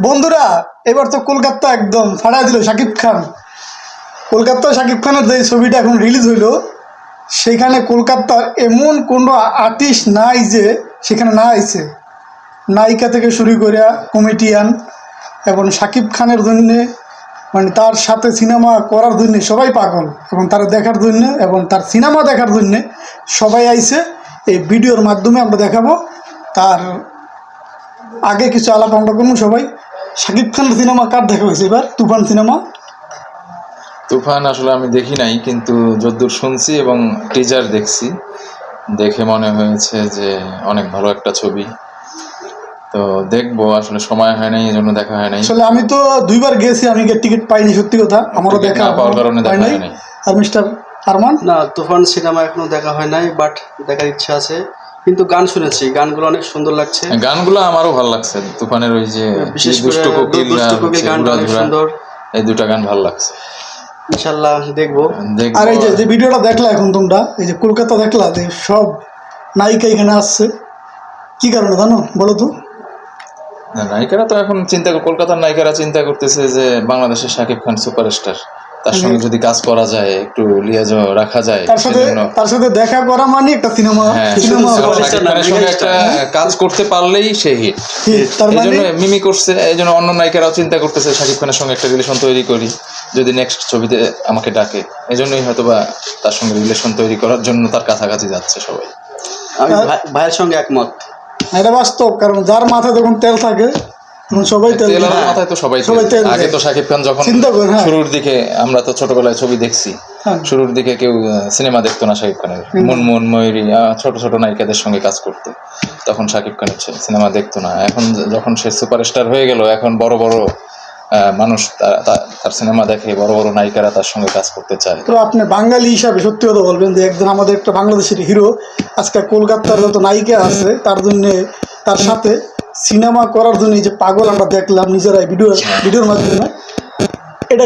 বন্ধুরা এবার তো কলকাতা একদম ফাড়া দিল শাকিব খান। কলকাতা শাকিব খানের যে ছবিটা এখন রিলিজ হইলো, সেখানে কলকাতার এমন কোনো আর্টিস্ট নাই যে সেখানে না আইছে। নায়িকা থেকে শুরু করে কমেডিয়ান এবং শাকিব খানের জন্যে মানে তার সাথে সিনেমা করার জন্য সবাই পাগল, এবং তার দেখার জন্য এবং তার সিনেমা দেখার জন্য সবাই আইছে। এই ভিডিওর মাধ্যমে আমরা দেখাবো। তার আগে কিছু আলাপ আমরা করবো। সবাই শাকিব খানের সিনেমা কার দেখা হয়েছে এবার? তুফান সিনেমা। তুফান আসলে আমি দেখি নাই, কিন্তু যদ্দূর শুনছি এবং টিজার দেখছি, দেখে মনে হয়েছে যে অনেক ভালো একটা ছবি। তো দেখবো, আসলে সময় হয় নাই, এই জন্য দেখা হয় নাই। আসলে আমি তো দুইবার গেছি, আমি টিকিট পাইনি, সত্যি কথা। আমারও দেখা পাওয়ার কারণে দেখা হয় নাই। আর মিস্টার আরমান? না, তুফান সিনেমা এখনো দেখা হয় নাই, বাট দেখার ইচ্ছা আছে। কিন্তু গান শুনেছি, গানগুলো অনেক সুন্দর লাগছে। গানগুলো আমারও ভালো লাগছে। তুফানের ওই যে বিশেষ করে দুষ্ট কোকিল গানটা অনেক সুন্দর, এই দুটা গান ভালো লাগছে। ইনশাআল্লাহ দেখবো। আর এই যে ভিডিওটা দেখলা এখন তোমরা, এই যে কলকাতা দেখলা যে সব নায়িকা এখানে আসছে, কি কারণে জানো বলো তো? নায়িকারা তো এখন কলকাতার নায়িকারা চিন্তা করতেছে যে বাংলাদেশের শাকিব খান সুপারস্টার, তার সঙ্গে যদি কাজ করা যায়, একটু লিয়াজ রাখা যায়, তার সাথে দেখা করা মানে একটা সিনেমা শাকিব খানের সঙ্গে একটা কাজ করতে পারলেই সে হিট। তার মানে মিমি করছে, এই জন্য অন্য নায়িকারাও চিন্তা করতেছে শাকিব খানের সঙ্গে একটা রিলেশন তৈরি করি, যদি নেক্সট ছবিতে আমাকে ডাকে। এই জন্যই হয়তো বা তার সঙ্গে রিলেশন তৈরি করার জন্য তার কাছাকাছি যাচ্ছে সবাই। আমি ভাইয়ের সঙ্গে একমত। এটা বাস্তব, কারণ যার মাথায় যখন তেল থাকে সবাই তেল মাথায় তো সবাই তেল। আগে তো শাকিব খান যখন শুরুর দিকে, আমরা তো ছোটবেলায় ছবি দেখছি, শুরুর দিকে কেউ সিনেমা দেখতো না শাকিব খানের। মুনমুন, ময়ূরী, ছোট ছোট নায়িকাদের সঙ্গে কাজ করতো, তখন শাকিব খানের সিনেমা দেখতো না। এখন যখন সে সুপারস্টার হয়ে গেল, এখন বড় বড় মানুষ তার সিনেমা দেখে, বড় বড় নায়িকারা তার সঙ্গে কাজ করতে চায়। তো আপনি বাঙালি হিসাবে সত্যি কথা বলবেন যে একজন আমাদের একটা বাংলাদেশের হিরো আজকে কলকাতার যত নায়িকা আছে তার জন্য, তার সাথে সিনেমা করার জন্য যে পাগল আমরা দেখলাম নিজেরাই ভিডিওর মাধ্যমে, এটা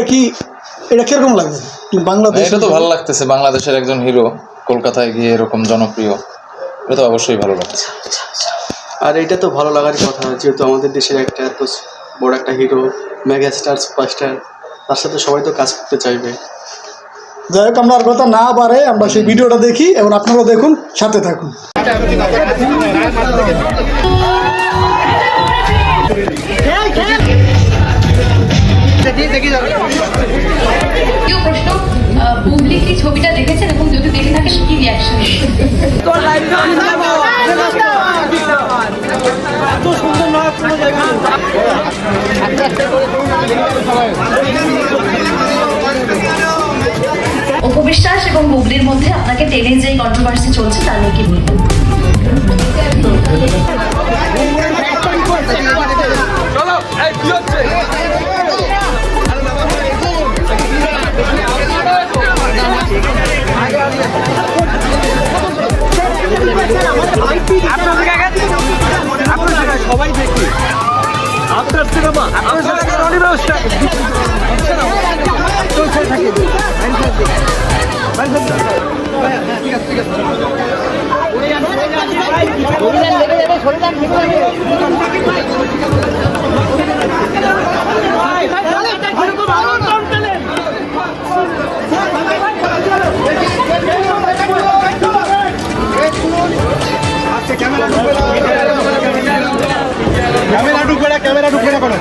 কিরকম লাগছে বাংলাদেশ? এটা তো ভালো লাগতেছে, বাংলাদেশের একজন হিরো কলকাতায় গিয়ে এরকম জনপ্রিয়, এটা তো অবশ্যই ভালো লাগছে। আর এটা তো ভালো লাগারই কথা, যেহেতু আমাদের দেশের একটা এত বড় একটা হিরো, মেগাস্টার, সুপারস্টার, তার সাথে সবাই তো কাজ করতে চাইবে। যাই হোক, আমরা আর কথা না পারে আমরা সেই ভিডিওটা দেখি এবং আপনারা দেখুন, সাথে থাকুন। প্রশ্ন, বুবলি কি ছবিটা দেখেছেন এবং যদি দেখে থাকে কি রিয়াকশন? অপবিশ্বাস এবং বুবলির মধ্যে আপনাকে টেনে যে কন্ট্রোভার্সি চলছে তা নিয়ে কি বলবেন? সবাই দেখি আপনার সিনেমা, আপনার অনিবার্য ক্যামেরা ঢুকবে না কোনো।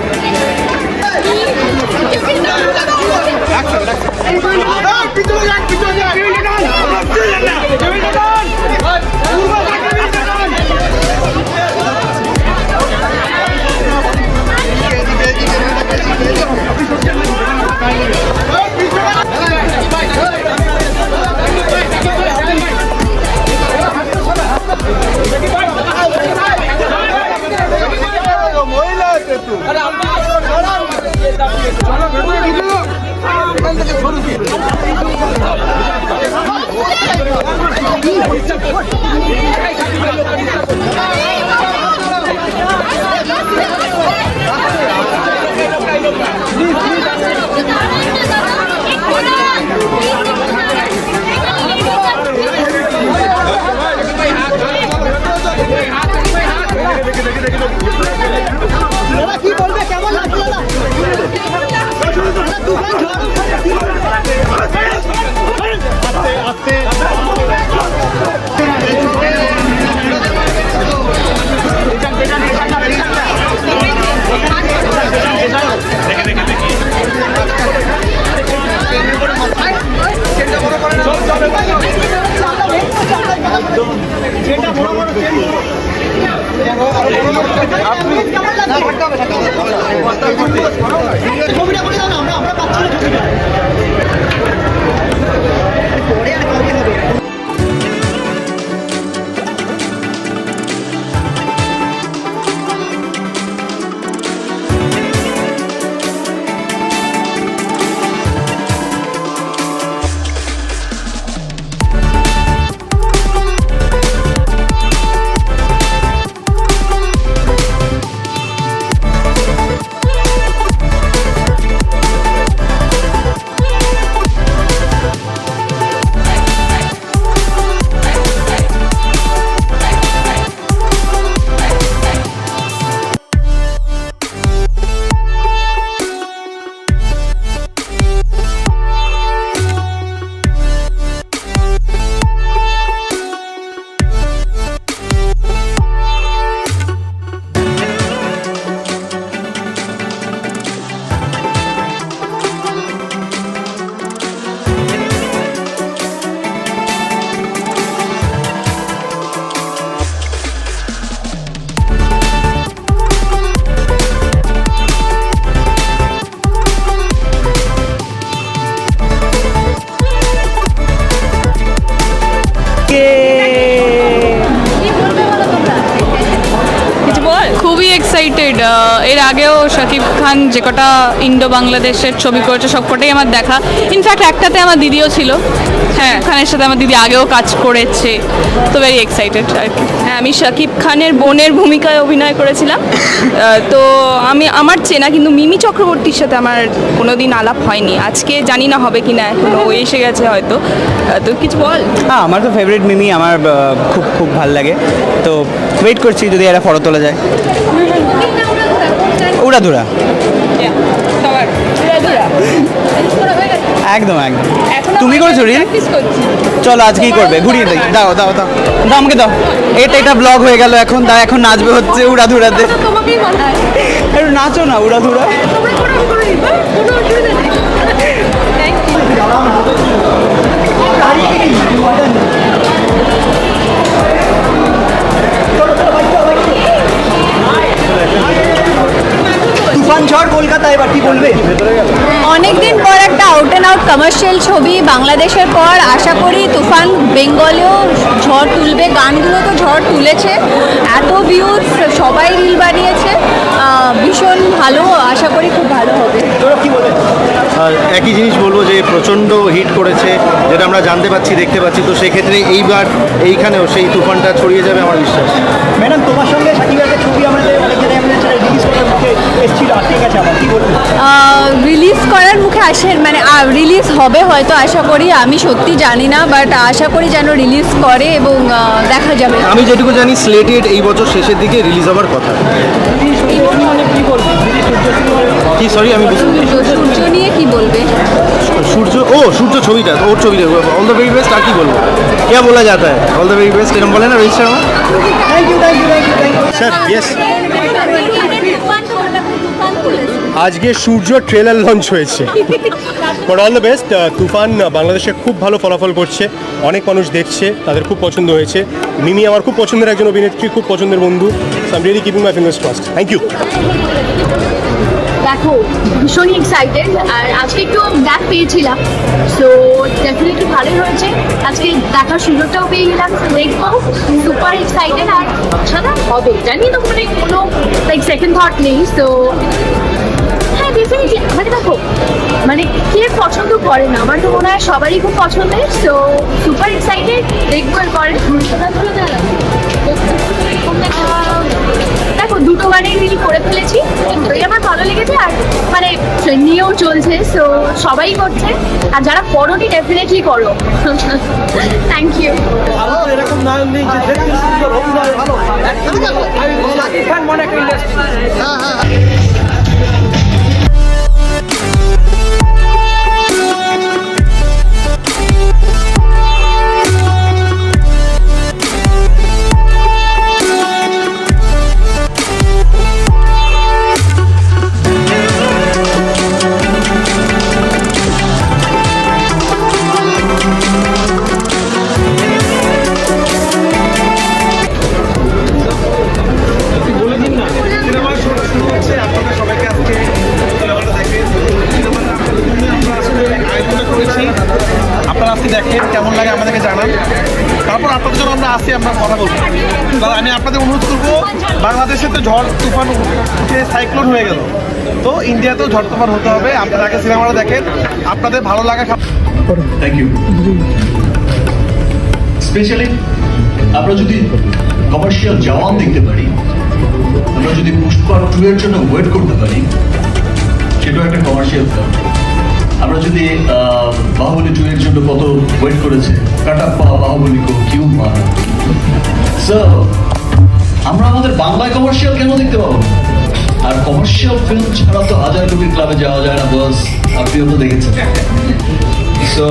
খুবই এক্সাইটেড। এর আগেও শাকিব খান যে কটা ইন্ডো বাংলাদেশের ছবি করেছে সব কটাই আমার দেখা। ইনফ্যাক্ট একটাতে আমার দিদিও ছিল, হ্যাঁ খানের সাথে আমার দিদি আগেও কাজ করেছে, তো ভেরি এক্সাইটেড আর কি। হ্যাঁ আমি শাকিব খানের বোনের ভূমিকায় অভিনয় করেছিলাম। তো আমার চেনা, কিন্তু মিমি চক্রবর্তীর সাথে আমার কোনোদিন আলাপ হয়নি। আজকে জানি না হবে কি না, এখনো ও এসে গেছে হয়তো। তো কিছু বল। হ্যাঁ আমার তো ফেভারিট মিমি, আমার খুব খুব ভালো লাগে। তো ওয়েট করছি যদি এরা ফটো তোলা যায়। উড়াধুরা একদম একদম। তুমি করেছো রিল? চলো আজকেই করবে, ঘুরিয়ে দিই। দাও দাও দাও দাও আমাকে দাও। এটা ব্লগ হয়ে গেল এখন। দাও এখন নাচবে হচ্ছে উড়াধুরাতে। একটু নাচো না উড়াধুরা। তুফান ঝড় কলকাতা, এবার কি বলবে? অনেকদিন পর একটা আউট অ্যান্ড আউট কমার্শিয়াল ছবি বাংলাদেশের পর, আশা করি তুফান বেঙ্গলেও ঝড় তুলবে। গানগুলো তো ঝড় তুলেছে, এত ভিউজ, সবাই রিল বানিয়েছে, ভীষণ ভালো। আশা করি খুব ভালো হবে। একই জিনিস বলবো যে প্রচণ্ড হিট করেছে, যেটা আমরা জানতে পাচ্ছি, দেখতে পাচ্ছি। তো সেক্ষেত্রে এইবার এইখানেও সেই তুফানটা ছড়িয়ে যাবে আমার বিশ্বাস। ম্যাডাম তোমার সঙ্গে শাকিবের একটা ছবি আমাদের অনেক জায়গায় রিলিজ করার মুখে এসেছিল, আটকে গেছে আমার, কি বলবো? রিলিজ করার মুখে আসেন, মানে রিলিজ হবে হয়তো, আশা করি। আমি সত্যি জানি না, বাট আশা করি যেন রিলিজ করে এবং দেখা যাবে। আমি যেটুকু জানি স্লেটেড এই বছর শেষের দিকে রিলিজ হওয়ার কথা। কি সরি আমি সূর্য নিয়ে কি বলবে? সূর্য ছবিটা, ওর ছবিটা অল দ্য ভেরি বেস্ট। আর কি বলবো, क्या बोला जाता है, অল দ্য ভেরি বেস্ট এরকম বলে না Rohit Sharma? Thank you thank you thank you thank you sir yes. আজকে সূর্য ট্রেলার লঞ্চ হয়েছে। For all the best. Toofan বাংলাদেশে খুব ভালো ফলাফল করছে, অনেক মানুষ দেখছে, তাদের খুব পছন্দ হয়েছে। মিমি আমার খুব পছন্দের একজন অভিনেত্রী, খুব পছন্দের বন্ধু। So I am really keeping my fingers crossed. Thank you. দেখো ভীষণই এক্সাইটেড, আর আজকে একটু গ্যাপ পেয়েছিলাম, সো ডেফিনেটলি ভালোই হয়েছে। আজকে দেখার সুযোগটাও পেয়ে গেলাম, দেখবো। সুপার এক্সাইটেড, আর সাদা হবে জানি তো, মানে কোনো লাইক সেকেন্ড থট নেই। তো হ্যাঁ ডেফিনেটলি, মানে দেখো মানে কে পছন্দ করে না, আমার তো মনে হয় সবারই খুব পছন্দের। সো সুপার এক্সাইটেড, দেখবো এরপরে। দেখো দুটো গানেই রিলি করে ফেলেছি, দুটোই আমার ভালো লেগেছে, আর মানে ট্রেন্ডিংও চলছে, সো সবাই করছে। আর যারা করোনি ডেফিনেটলি করো। Thank you. এরকম নায়ক নেই যে দেখতে সুন্দর অভিনয় ভালো। শাকিব খান মনে একটা ইন্ডাস্ট্রি। দেখেন, কেমন লাগে আমাদেরকে জানান। তারপর আপনাদের জন্য আমরা আসি, আমরা কথা বলবো। দাদা আমি আপনাদের অনুরোধ করবো, বাংলাদেশে তো ঝড় তুফান উঠে সাইক্লোন হয়ে গেল, তো ইন্ডিয়াতেও ঝড় তুফান হতে হবে। আপনারা আগে সিনেমাটা দেখেন, আপনাদের ভালো লাগা। Thank you. স্পেশালি আমরা যদি কমার্শিয়াল জওয়ান দেখতে পারি, আমরা যদি পুষ্পা 2 এর জন্য ওয়েট করতে পারি, সেটাও একটা কমার্শিয়াল ফিল্ম। আমরা যদি বাহুবলী 2 এর জন্য কত ওয়েট করেছে, কাটাপ্পা বাহুবলী কো কিউ মারা। সো আমরা আমাদের বাংলায় কমার্শিয়াল কেন দেখতে পাবো না? আর কমার্শিয়াল ফিল্ম ছাড়া তো 1000 কোটির ক্লাবে যাওয়া যায় না বস, আপনিও তো দেখেছেন। সো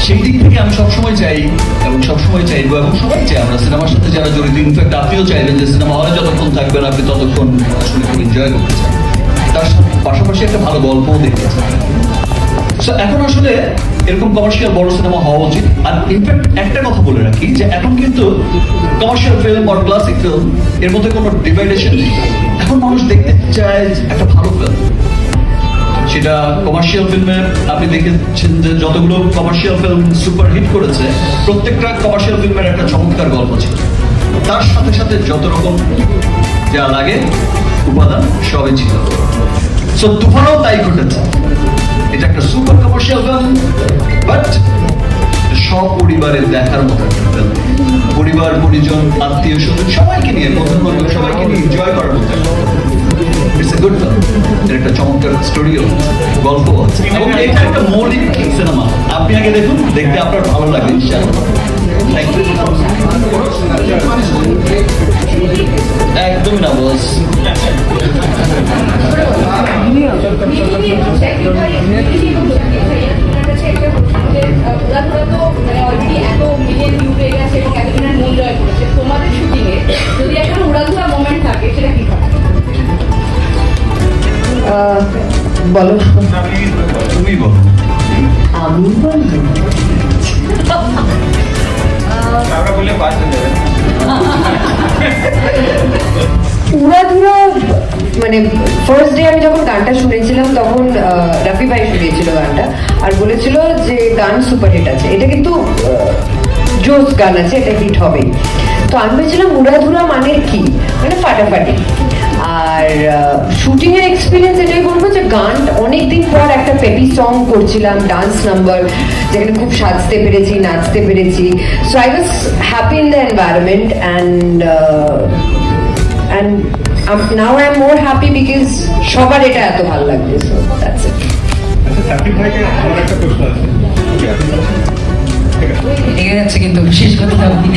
সেই দিক থেকে আমি সবসময় চাই এবং সবসময় চাইবো এবং সবাই চাই, আমরা সিনেমার সাথে যারা জড়িত, ইনফ্যাক্ট আপনিও চাইবেন যে সিনেমা হলে যতক্ষণ থাকবেন আপনি ততক্ষণ আসলে খুব এনজয় করতে চান, তার পাশাপাশি একটা ভালো গল্পও দেখতে চান। সো এখন আসলে এরকম কমার্শিয়াল বড় সিনেমা হওয়া উচিত। আর ইনফ্যাক্ট একটা কথা বলে রাখি যে এখন কিন্তু কমার্শিয়াল ফিল্ম আর ক্লাসিক ফিল্ম এর মধ্যে কোনো ডিভাইডেশন নেই। এখন মানুষ দেখতে চায় একটা ভালো ফিল্ম। সেটা কমার্শিয়াল ফিল্মে আপনি দেখেছেন যে যতগুলো কমার্শিয়াল ফিল্ম সুপার হিট করেছে, প্রত্যেকটা কমার্শিয়াল ফিল্মের একটা চমৎকার গল্প ছিল, তার সাথে সাথে যত রকম যা লাগে উপাদান সবই ছিল। সো তুফানও তাই ঘটেছে। এটা একটা সুপার কমার্শিয়াল ফিল্ম, বাট সপরিবারের দেখার মতো একটা ফিল্ম। পরিবার পরিজন আত্মীয় স্বজন সবাইকে নিয়ে, বন্ধু বান্ধব সবাইকে নিয়ে এনজয় করার মতো ইটস এ গুড ফিল্ম। এর একটা চমৎকার স্টোরিও, গল্প আছে এবং এটা একটা মৌলিক সিনেমা। আপনি আগে দেখুন, দেখতে আপনার ভালো লাগবে ইনশাআল্লাহ। Thank you. একদমই না বস। তোমাদের শুটিংয়ে যদি একটা উড়াধুরা মোমেন্ট থাকে, সেটা কি হয়? বলো, তুমি বলো। আমি বলবো। উড়াধুরা মানে ফার্স্ট ডে আমি যখন গানটা শুনেছিলাম তখন রাফি ভাই শুনিয়েছিল গানটা আর বলেছিল যে গান সুপারহিট আছে, এটা কিন্তু জোস গান আছে, এটা হিট হবেই। তো আমি ভেবেছিলাম উড়াধুরা মানে কি, মানে ফাটাফাটি। আর শুটিং এর এক্সপিরিয়েন্স এটাই বলবো যে গান অনেকদিন পর একটা পেপি সং করছিলাম, ডান্স নাম্বার যেখানে খুব সাজতে পেরেছি, নাচতে পেরেছি। So I was happy in the environment and now I am more happy because সবার এটা এত ভালো লাগবে। So that's it. লেগে যাচ্ছে কিন্তু শেষ কথা আপনি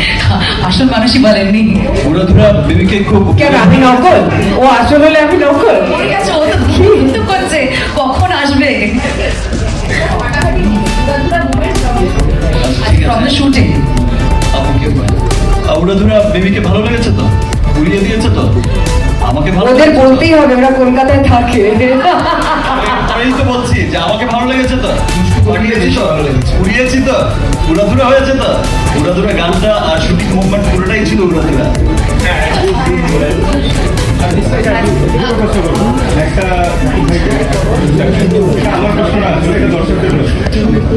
আসল মানুষই বলেননি। উড়াধুরা বেবিকে খুব কেন আমি নকল? ও আসল হলে আমি নকল? ঠিক আছে, ও তো কিন্তু করছে, কখন আসবে শুটিং? উড়াধুরা বেবিকে ভালো লেগেছে তো? উড়িয়ে দিয়েছে তো? আমাকে ভালো ওদের বলতেই হবে, ওরা কলকাতায় থাকে। আমি তো বলছি যে আমাকে ভালো লেগেছে তো, পাঠিয়েছি তো, উড়িয়েছি তো, উড়াধুরা হয়েছে তো। উড়াধুরা গানটা আর শুটিং মুভমেন্ট পুরোটাই ছিল উড়াধুরা।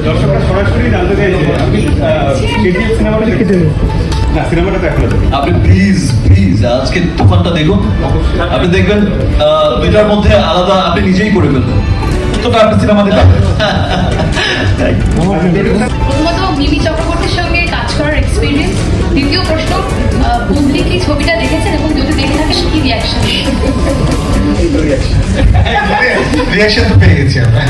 দর্শকরা সরাসরি জানতে চাইছে আপনি প্লিজ প্লিজ আজকে তুফানটা দেখুন, আপনি দেখবেন দুইটার মধ্যে আলাদা আপনি নিজেই করে ফেলবেন। তোটা আপনি সিনেমা দেখবেন। প্রথমত মিমি চক্রবর্তীর সঙ্গে কাজ করার এক্সপিরিয়েন্স। দ্বিতীয় প্রশ্ন, বুবলি কি ছবিটা দেখেছেন এবং যদি দেখে থাকেন কি রিয়াকশন? রিয়াকশন তো পেয়ে গেছি আমরা।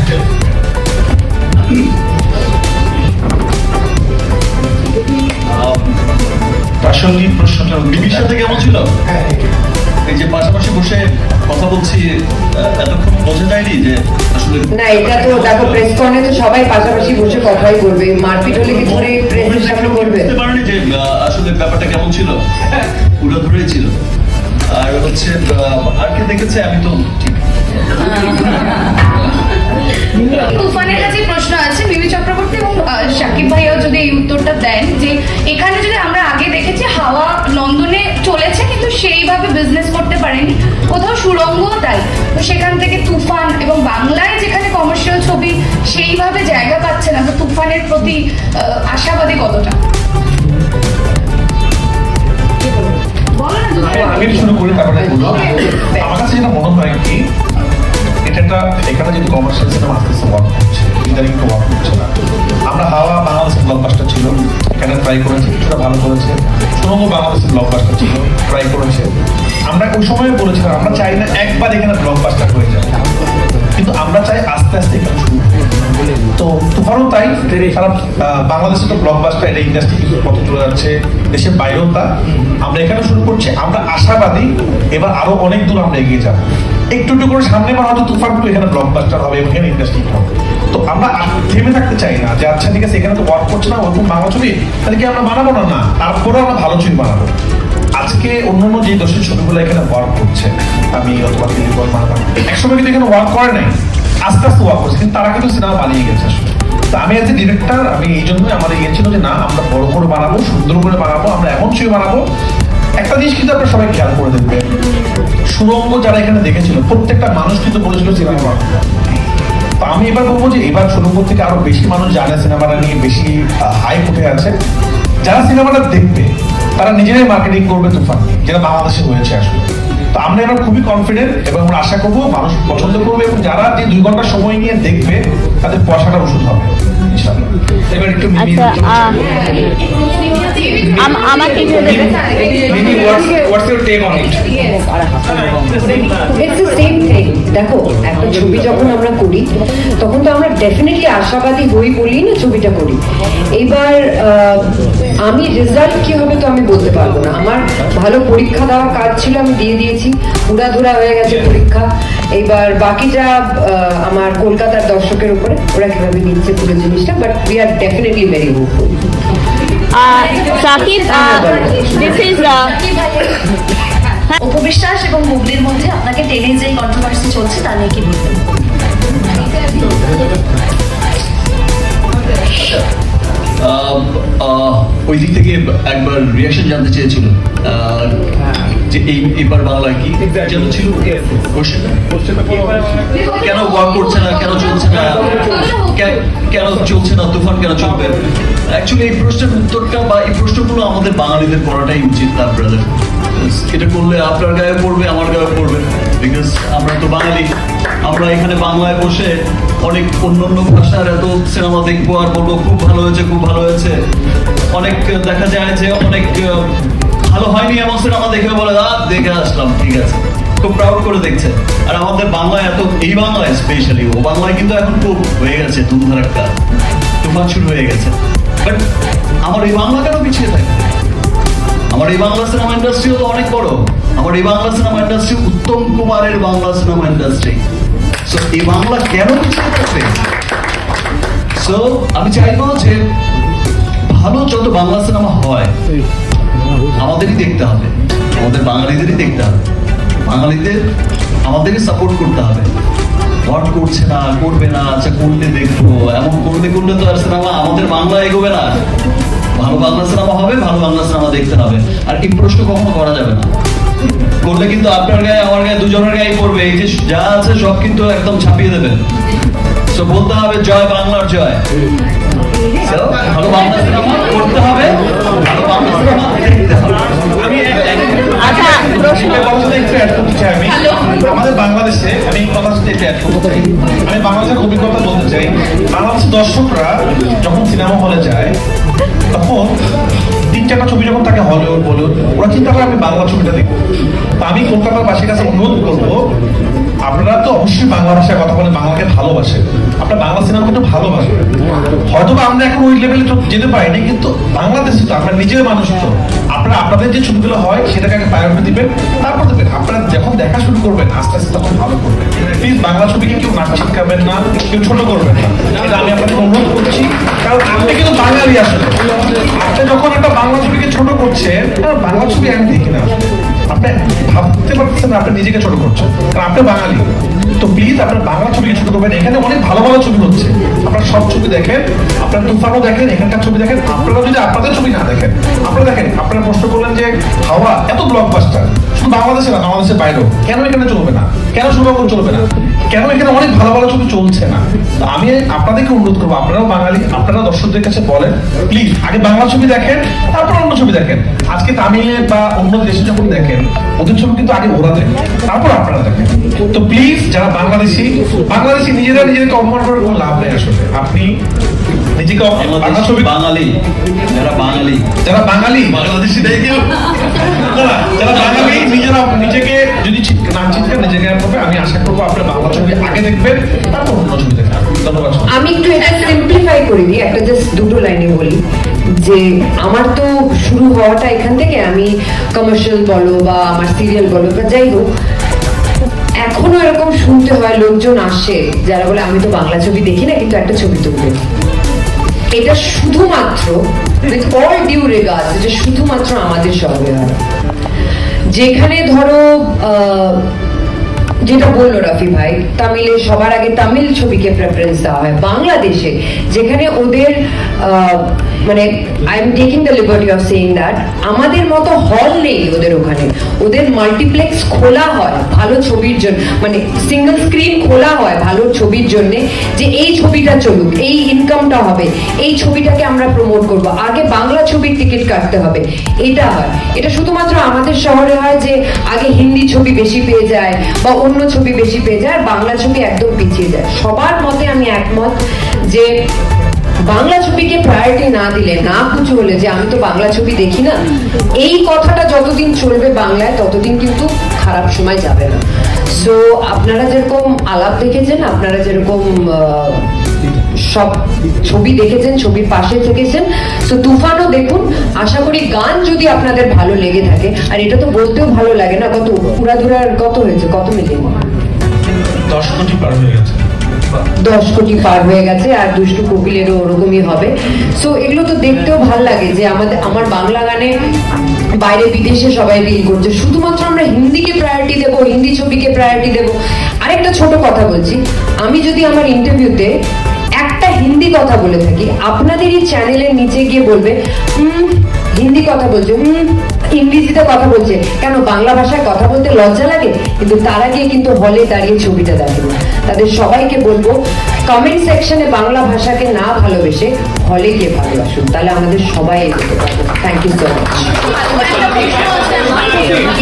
প্রাসঙ্গিক প্রশ্নটা মিমির সাথে কেমন ছিল? এই যে পাশাপাশি বসে কথা বলছি, এতক্ষণ বোঝা যায়নি যে আসলে না, এটা তো দেখো প্রেস কর্নে তো সবাই পাশাপাশি বসে কথাই বলবে, মারপিট হলে কি ধরে প্রেসের সামনে বলবে? বুঝতে পারেনি যে আসলে ব্যাপারটা কেমন ছিল, উড়া ধরেই ছিল। আর হচ্ছে আর কে দেখেছে, আমি তো ঠিক। তুফানের কাছে প্রশ্ন আছে, মিমি চক্রবর্তী এবং শাকিব ভাইও যদি এই উত্তরটা দেন যে এখানে যদি আমরা আগে দেখেছি হাওয়া লন্ডনে চলেছে কিন্তু সেইভাবে বিজনেস করতে পারেনি, কোথাও সুড়ঙ্গও তাই, তো সেখান থেকে তুফান এবং বাংলায় যেখানে কমার্শিয়াল ছবি সেইভাবে জায়গা পাচ্ছে না, তো তুফানের প্রতি আশাবাদী কতটা? আমি শুরু করি, তারপরে আমার কাছে যেটা মনে হয় কি, এটা একটা এখানে যদি কমার্শিয়াল সিনেমা আস্তে আস্তে ওয়ার্ক করছে, ইদানিং একটু ওয়ার্ক করছে না। আমরা হাওয়া বাংলাদেশের ব্লকবাস্টার ছিল, এখানে ট্রাই করেছে, কিছুটা ভালো করেছে। সুরঙ্গ বাংলাদেশের ব্লকবাস্টার ছিল, ট্রাই করেছে। আমরা ওই সময় বলেছিলাম আমরা চাই না একবার এখানে ব্লকবাস্টার হয়ে যায়, কিন্তু আমরা চাই আস্তে আস্তে এখানে শুরু। তো তুফানও তাই, সারা বাংলাদেশে তো ব্লকবাস্টার এটা ইন্ডাস্ট্রি কত চলে যাচ্ছে, দেশের বাইরেও তা। আমরা এখানে শুরু করছি, আমরা আশাবাদী এবার আরো অনেক দূর আমরা এগিয়ে যাবো। একটু একটু করে সামনে বার হয়তো তুফান তো এখানে ব্লকবাস্টার হবে এবং এখানে ইন্ডাস্ট্রি হবে। তো আমরা থেমে থাকতে চাই না যে আচ্ছা ঠিক আছে এখানে তো ওয়ার্ক করছে না, ওরকম বাংলা ছবি তাহলে কি আমরা বানাবো না? না, তারপরেও আমরা ভালো ছবি বানাবো। আজকে অন্যান্য যে দর্শক ছবিগুলো এখানে ওয়ার্ক করছে, আমি অথবা দিলীপ বানাতাম, একসময় কিন্তু এখানে ওয়ার্ক করে নাই, আস্তে আস্তে ওয়ার্ক করছে, কিন্তু তারা কিন্তু সিনেমা বানিয়ে গেছে আসলে। তো আমি এজ এ ডিরেক্টর, আমি এই জন্যই আমার ইয়ে ছিল যে না আমরা বড় করে বানাবো, সুন্দর করে বানাবো, আমরা এমন ছবি বানাবো। একটা জিনিস কিন্তু আপনারা সবাই খেয়াল করে দেখবেন, সুরঙ্গ যারা এখানে দেখেছিল প্রত্যেকটা মানুষ কিন্তু বলেছিল সিনেমা। তো আমি এবার বলবো যে এবার সুরঙ্গ থেকে আরো বেশি মানুষ জানে, সিনেমাটা নিয়ে বেশি হাইপ উঠে আছে। যারা সিনেমাটা দেখবে তারা নিজেরাই মার্কেটিং করবে তুফান, যেটা বাংলাদেশে হয়েছে আসলে। তো আমরা এবার খুবই কনফিডেন্ট এবং আমরা আশা করবো মানুষ পছন্দ করবে, এবং যারা যে 2 ঘন্টা সময় নিয়ে দেখবে তাদের পয়সাটা ওষুধ হবে ইনশাআল্লাহ। এবার একটু আমাকে দেখো, একটা ছবি যখন আমরা করি তখন তো আমরা ডেফিনেটলি আশাবাদী হই বলি না ছবিটা করি। এইবার আমি রেজাল্ট কি হবে তো আমি বলতে পারবো না। আমার ভালো পরীক্ষা দেওয়ার কাজ ছিল, আমি দিয়ে দিয়েছি, উড়াধুরা হয়ে গেছে পরীক্ষা। এইবার বাকিটা আমার কলকাতার দর্শকের উপরে, ওরা কিভাবে নিচ্ছে পুরো জিনিসটা। But we are definitely very hopeful. Shakib, this is উপবিশ্বাস এবং মুগ্ধের মধ্যে আপনাকে টেনে যে কন্ট্রোভার্সি চলছে তা নিয়ে কি বলবেন? ওই দিক থেকে একবার রিয়াকশন জানতে চেয়েছিল যে এবার বাংলা কি যেন ছিল কেন ওয়ার্ক করছে না, কেন চলছে না, কেন চলছে না, তুফান কেন চলবে। অ্যাকচুয়ালি এই প্রশ্নের উত্তরটা বা এই প্রশ্নগুলো আমাদের বাঙালিদের করাটাই উচিত না ব্রাদার। এটা করলে আপনার গায়ে পড়বে, আমার গায়ে পড়বে, বিকজ আমরা তো বাঙালি। আমরা এখানে বাংলায় বসে অনেক অন্যান্য ভাষার এত সিনেমা দেখবো আর বলবো খুব ভালো হয়েছে, খুব ভালো হয়েছে। অনেক দেখা যায় যে অনেক ভালো হয়নি এমন সিনেমা দেখে বলে দেখে আসলাম, ঠিক আছে, খুব প্রাউড করে দেখছে। আর আমাদের বাংলায় এত, এই বাংলায় স্পেশালি, ও বাংলায় কিন্তু এখন খুব হয়ে গেছে ধুমধারাক্কা, তুফান শুরু হয়ে গেছে। বাট আমার এই বাংলা কেন পিছিয়ে থাকে? আমার এই বাংলা সিনেমা ইন্ডাস্ট্রিও তো অনেক বড়। আমার এই বাংলা সিনেমা ইন্ডাস্ট্রি উত্তম কুমারের বাংলা সিনেমা ইন্ডাস্ট্রি। সো এই বাংলা কেন পিছিয়ে থাকবে? সো আমি চাইবো যে ভালো যত বাংলা সিনেমা হয় আমাদেরই দেখতে হবে, আমাদের বাঙালিদেরই দেখতে হবে, বাঙালিদের আমাদেরই সাপোর্ট করতে হবে। ওয়ার্ক করছে না, করবে না, আচ্ছা করলে দেখবো, এমন করলে তো আর সিনেমা আমাদের বাংলা এগোবে না। ভালো বাংলা সিনেমা হবে, ভালো বাংলা সিনেমা দেখতে হবে। আর এই প্রশ্ন কখনো করা যাবে না, করলে কিন্তু আপনার গায়ে আমার গায়ে দুজনের গায়ে পড়বে। এই যে যা আছে সব কিন্তু একদম ছাপিয়ে দেবেন। তো বলতে হবে জয় বাংলার জয়। ভালো বাংলা সিনেমা করতে হবে, ভালো বাংলা সিনেমা দেখতে হবে। আমাদের বাংলাদেশে, আমি এই কথা সাথে অ্যাড করতে চাই, আমি বাংলাদেশের অভিজ্ঞতা বলতে চাই। বাংলাদেশের দর্শকরা যখন সিনেমা হলে যায় তখন 3-4টা ছবি যখন তাকে হলিউড বলিউড, ওরা চিন্তা করে আমি বাংলা ছবিটা দেখবো। তো আমি কলকাতার বাসীর কাছে অনুরোধ করবো, আপনারা তো অবশ্যই বাংলা ভাষায় কথা বলেন, বাংলাকে ভালোবাসেন, আপনার বাংলা সিনেমাকে একটু ভালোবাসেন। হয়তো বা আমরা এখন ওই লেভেলে যেতে পারিনি, কিন্তু বাংলাদেশে তো আপনার নিজের মানুষ, তো আপনারা আপনাদের যে ছবিগুলো হয় সেটাকে আগে প্রায়োরিটি দিবেন, তারপর দেবেন। আপনারা যখন দেখা শুরু করবেন আস্তে আস্তে তখন ভালো করবেন। প্লিজ বাংলা ছবিকে কেউ নাক ছিটকাবেন না, কেউ ছোট করবেন না, এটা আমি আপনাকে অনুরোধ করছি। কারণ আপনি কিন্তু বাঙালি, আসলে আপনি যখন একটা বাংলা ছবিকে ছোট করছেন, বাংলা ছবি আমি দেখি না, আপনি ভাবতে পারছেন আপনি নিজেকে ছোট করছেন, কারণ আপনি বাঙালি। তো প্লিজ আপনার বাংলা ছবি ছোট করবেন, এখানে অনেক ভালো ভালো ছবি হচ্ছে, আপনারা সব ছবি দেখেন, আপনার তুফানও দেখেন, এখানকার ছবি দেখেন। আপনারা যদি আপনাদের ছবি না দেখেন, আপনারা দেখেন, আপনারা প্রশ্ন করলেন যে হাওয়া এত ব্লকবাস্টার, শুধু বাংলাদেশে না, বাংলাদেশের বাইরেও, কেন এখানে চলবে না, কেন সুন্দরবন চলবে না, কেন এখানে অনেক ভালো ভালো ছবি চলছে না? তো আমি আপনাদেরকে অনুরোধ করবো, আপনারাও বাঙালি, আপনারা দর্শকদের কাছে বলেন প্লিজ আগে বাংলা ছবি দেখেন, তারপর অন্য ছবি দেখেন। আজকে তামিলের বা অন্য দেশে যখন দেখেন, ওদের ছবি কিন্তু আগে ওরা দেখেন, তারপর আপনারা দেখেন। তো প্লিজ যারা বাংলাদেশি নিজেরা নিজেদেরকে অপমান করার কোনো লাভ নেই আসলে। আপনি নিজেকে বাংলা ছবি, যারা বাঙালি বাংলাদেশি দেয় কেউ যারা বাঙালি নিজেরা নিজেকে যদি না চিনতেন, নিজেকে করবে। আমি আশা করবো আপনার বাংলা ছবি আগে দেখবেন, তারপর অন্য ছবি দেখবেন। ধন্যবাদ। আমি একটু এটা সিম্পলিফাই করে দিই, একটা জাস্ট দুটো লাইনে বলি যে আমার তো শুরু হওয়াটা এখান থেকে, আমি কমার্শিয়াল বলো বা আমার সিরিয়াল বলো বা যাই হোক, এখনো এরকম শুনতে হয়, লোকজন আসে যারা বলে আমি তো বাংলা ছবি দেখি না কিন্তু একটা ছবি তুলবে। এটা শুধুমাত্র উইথ অল ডিউ রিগার্ডস, এটা শুধুমাত্র আমাদের শহরে হয়। যেখানে ধরো যেটা বললো রাফি ভাই, তামিলে সবার আগে তামিল ছবিকে প্রেফারেন্স দেওয়া হয়। বাংলাদেশে যেখানে ওদের মানে I am taking the liberty of saying that, আমাদের মতো হল নেই ওদের ওখানে, ওদের মাল্টিপ্লেক্স খোলা হয় ভালো ছবির জন্য, মানে সিঙ্গেল স্ক্রিন খোলা হয় ভালো ছবির জন্য, যে এই ছবিটা চলুক, এই ইনকামটা হবে, এই ছবিটাকে আমরা প্রমোট করব, আগে বাংলা ছবির টিকিট কাটতে হবে, এটা হয়। এটা শুধুমাত্র আমাদের শহরে হয় যে আগে হিন্দি ছবি বেশি পেয়ে যায় বা অন্য ছবি বেশি পেয়ে যায়, আর বাংলা ছবি একদম পিছিয়ে যায়। সবার মতে আমি একমত যে বাংলা ছবিকে প্রায়োরিটি না দিলে, না কিছু হলে যে আমি তো বাংলা ছবি দেখি না, এই কথাটা যতদিন চলবে বাংলায় ততদিন কিন্তু খারাপ সময় যাবে না। সো আপনারা যেরকম আলাপ দেখেছেন, আপনারা যেরকম সব ছবি দেখেছেন, ছবির পাশে থেকেছেন, তো তুফানও দেখুন। আশা করি গান যদি আপনাদের ভালো লেগে থাকে, আর এটা তো বলতেও ভালো লাগে না, কত উড়াধুরার কত হয়েছে, কত মিলিয়ন, 10 কোটি পার হয়ে গেছে, 10 কোটি পার হয়ে গেছে, আর দুষ্টু কোকিলেরও ওরকমই হবে। সো এগুলো তো দেখতেও ভাল লাগে যে আমার বাংলা গানে বাইরে বিদেশে সবাই রিল করছে, শুধুমাত্র আমরা হিন্দিকে প্রায়োরিটি দেবো, হিন্দি ছবিকে প্রায়োরিটি দেবো। আরেকটা ছোট কথা বলছি, আমি যদি আমার ইন্টারভিউতে একটা হিন্দি কথা বলে থাকি, আপনাদের এই চ্যানেলের নিচে গিয়ে বলবে হিন্দি কথা বলছে, ইংরেজিতে কথা বলছে, কেন বাংলা ভাষায় কথা বলতে লজ্জা লাগে? কিন্তু তারা গিয়ে কিন্তু হলে দাঁড়িয়ে ছবিটা দেখে না। তাদের সবাইকে বলবো কমেন্ট সেকশনে বাংলা ভাষাকে না ভালোবেসে হলে গিয়ে ভালোবাসুন, তাহলে আমাদের সবাই এগোতে পারবো। Thank you so much.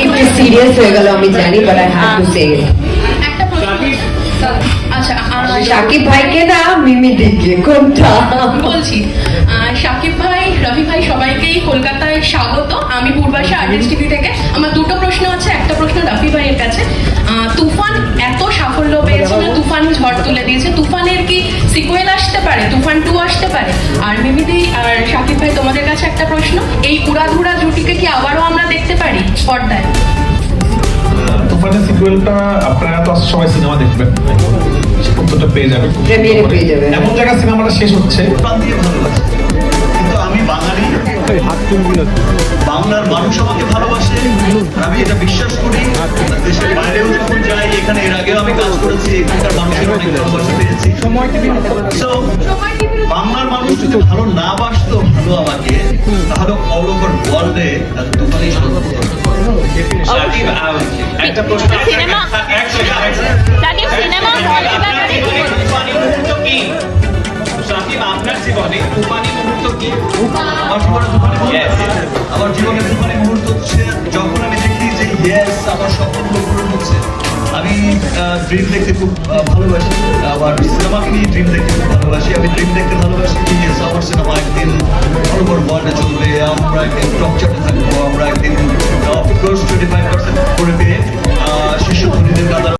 একটু সিরিয়াস হয়ে গেল আমি জানি, but I have to say it. Shakib ভাইকে না মিমি দিকে কোনটা বলছি, শাকিব ভাই, রবি ভাই, সবাইকেই কলকাতায় স্বাগত। আমি পূর্বাশা আর্টিস্ট টিভি থেকে। আমার দুটো প্রশ্ন আছে, একটা প্রশ্ন রবি ভাইয়ের কাছে। তুফান এত সাফল্য পেয়েছে, তুফান ঝড় তুলে দিয়েছে, তুফানের কি সিকুয়েল আসতে পারে, তুফান 2 আসতে পারে? আর মিমিদি আর শাকিব ভাই, তোমাদের কাছে একটা প্রশ্ন, এই উড়াধুরা জুটিকে কি আবারও আমরা দেখতে পারি পর্দায়? তুফানের সিকুয়েলটা আপনারা তো সবাই সিনেমা দেখবেন, উত্তরটা পেয়ে যাবেন, এমন জায়গায় সিনেমাটা শেষ হচ্ছে। কিন্তু আমি বাঙালি, বাংলার মানুষ আমাকে ভালোবাসে, আমি এটা বিশ্বাস করি। দেশের বাইরেও যখন যাই, এখানে এর আগেও আমি কাজ করেছি, এখানকার মানুষের অনেক ভালোবাসা পেয়েছি। So, বাংলার মানুষ যদি ভালো না বাসতো ভালো আমাকে, তাহলে অল ওভার ওয়ার্ল্ডে তুফানই চলতো। শাকিব, একটা প্রশ্ন, সিনেমা শাকিব, আপনার জীবনে তুফানি মুহূর্ত কি? আমার জীবনে তুফানি মুহূর্ত হচ্ছে যখন আমি দেখি যে ইয়েস, আমার স্বপ্নগুলো পূরণ হচ্ছে। আমি ড্রিম দেখতে খুব ভালোবাসি, আমার সিনেমাকে নিয়ে ড্রিম দেখতে খুব ভালোবাসি। আমি ড্রিম দেখতে ভালোবাসি যে ইয়েস, আমার সিনেমা একদিন বড় বড় ওয়ার্ল্ডে চলবে, আমরা একদিন টপ চার্টে থাকবো, আমরা একদিন 25% করে পেয়ে শীর্ষ ধনীদের কাতার